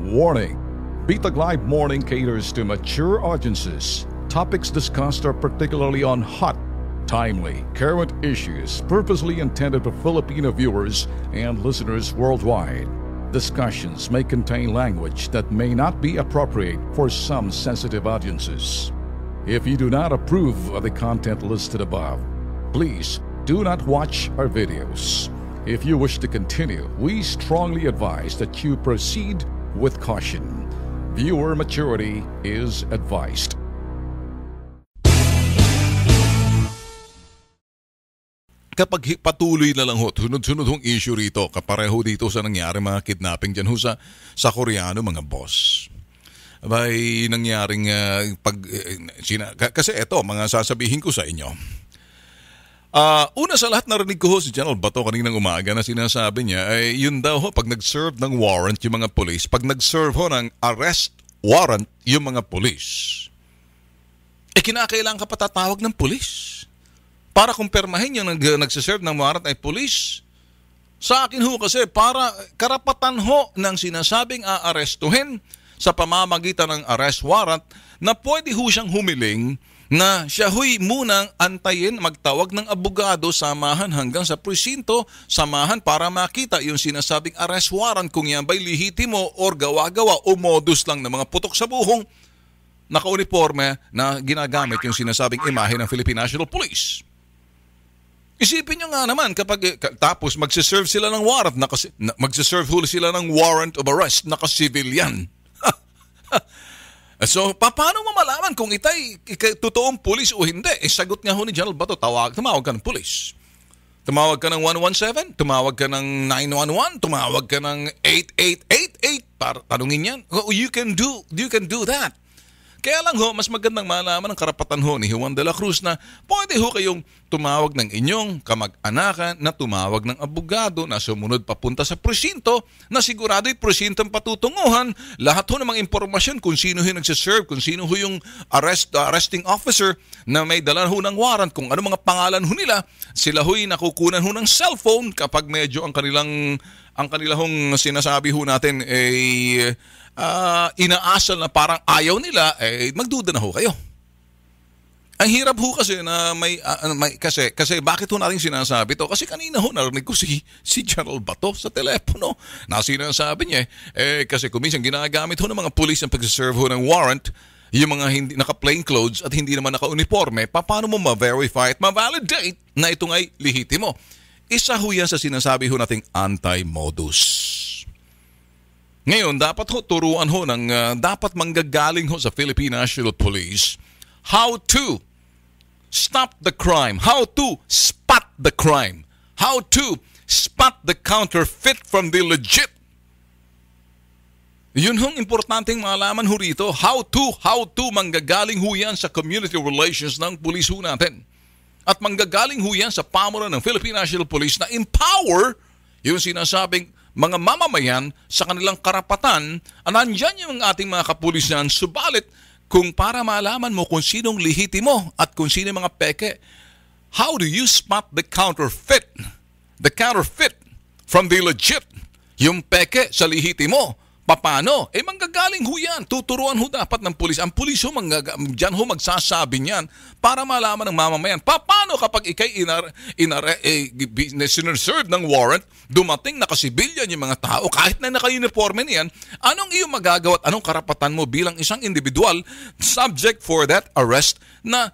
Warning: Bitag Live Morning caters to mature audiences. Topics discussed are particularly on hot, timely, current issues purposely intended for Filipino viewers and listeners worldwide. Discussions may contain language that may not be appropriate for some sensitive audiences. If you do not approve of the content listed above, please do not watch our videos. If you wish to continue, we strongly advise that you proceed with caution. Viewer maturity is advised. Kapag patuloy na lang ho, sunod-sunod hong issue rito, kapareho dito sa nangyari mga kidnapping dyan ho sa Koreano mga boss. Abay, nangyaring kasi eto, mga sasabihin ko sa inyo. Una sa lahat narinig ko ho si General Bato kaninang umaga na sinasabi niya ay yun daw ho pag nag-serve ng warrant yung mga police, pag nag-serve ho ng arrest warrant yung mga police, kinakailangan ka patatawag ng police para kumpirmahin yung nagsiserve ng warrant ay police. Sa akin ho kasi para karapatan ho ng sinasabing aarestuhin sa pamamagitan ng arrest warrant na pwede ho siyang humiling na siya huy munang antayin, magtawag ng abogado, samahan hanggang sa presinto, samahan para makita yung sinasabing arrest warrant kung yan ba'y lihitimo or gawa-gawa o modus lang ng mga putok sa buhong naka-uniforme na ginagamit yung sinasabing imahe ng Philippine National Police. Isipin nyo nga naman kapag tapos magsiserve sila ng warrant, magsiserve sila ng warrant of arrest, naka-civilian. So, paano mo malaman kung itay totoong pulis o hindi? Sagot nga ho ni General Bato, tumawag ka ng pulis. Tumawag ka ng 117, tumawag ka ng 911, tumawag ka ng 8888 para tanungin yan. You can do that. Kaya lang ho, mas magandang malaman ang karapatan ho ni Juan de la Cruz na pwede ho kayong tumawag ng inyong kamag-anakan na tumawag ng abogado na sumunod papunta sa presinto na sigurado'y presintong patutunguhan lahat ho ng mga impormasyon kung sino yung nagsiserve, kung sino ho yung arresting officer na may dala ho ng warrant, kung ano mga pangalan ho nila, sila ho'y nakukunan ho ng cellphone kapag medyo ang kanilang sinasabi ho natin ay inaasal na parang ayaw nila, magduda na ho kayo. Ang hirap ho kasi na kasi bakit ho natin sinasabi to? Kasi kanina ho narinig ko si General Bato sa telepono na sinasabi niya kasi kuminsan ginagamit ho ng mga police ang pag-serve ho ng warrant yung mga hindi naka-plain clothes at hindi naman naka-uniforme. Paano mo ma-verify at ma-validate na itong ay lihitimo? Isa ho yan sa sinasabi ho nating anti-modus. Ngayon, dapat ho turuan ho dapat manggagaling ho sa Philippine National Police how to stop the crime, how to spot the crime, how to spot the counterfeit from the legit. Yun hong importanteng malaman ho rito, how to manggagaling ho yan sa community relations ng police ho natin. At manggagaling ho yan sa pamunan ng Philippine National Police na empower yung sinasabing mga mamamayan sa kanilang karapatan, nandyan yung ating mga kapulisan, subalit kung para malaman mo kung sinong lihitimo at kung sino mga peke, how do you spot the counterfeit from the legit? Yung peke sa lihitimo, paano? Manggagaling ho yan. Tuturuan ho dapat ng pulis. Ang pulis ho, dyan ho magsasabi niyan para malaman ng mamamayan. Paano kapag ikay sinerserve ng warrant, dumating nakasibilyan yung mga tao, kahit na naka-uniforme niyan, anong iyong magagawa at anong karapatan mo bilang isang individual subject for that arrest na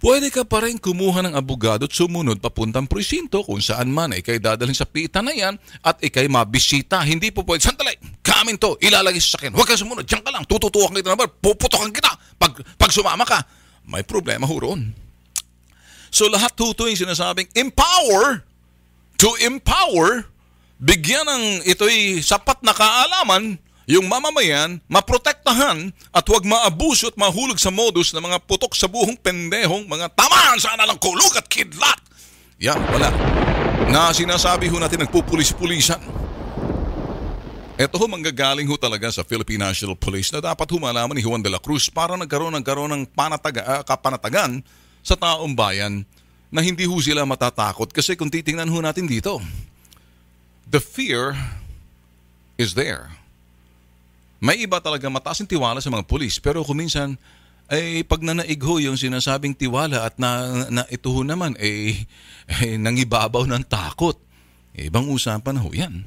pwede ka pa rin kumuha ng abogado at sumunod papuntang presinto kung saan man ikay dadalhin sa pita na yan at ikay mabisita. Hindi po pwede, sandali, kamin to, ilalagay sa akin. Huwag kang sumunod, diyan ka lang, tututukan kita naman, puputokan kita. Pag sumama ka, may problema ho roon. So lahat tuto yung sinasabing to empower, bigyan ng ito'y sapat na kaalaman yung mamamayan, maprotektahan at huwag maabuso at mahulog sa modus ng mga putok sa buhong pendehong mga tamaan sana lang kulog at kidlat. Yan, wala. Na sinasabi ho natin nagpupulis-pulisan. Ito ho manggagaling ho talaga sa Philippine National Police na dapat ho malaman ni Juan de la Cruz para nagkaroon ng kapanatagan sa taong bayan na hindi ho sila matatakot. Kasi kung titingnan ho natin dito, the fear is there. May iba talaga mataas ang tiwala sa mga pulis, pero kuminsan ay pag nanaig ho yung sinasabing tiwala at na ito ho naman nangibabaw ng takot. Ibang usapan ho yan.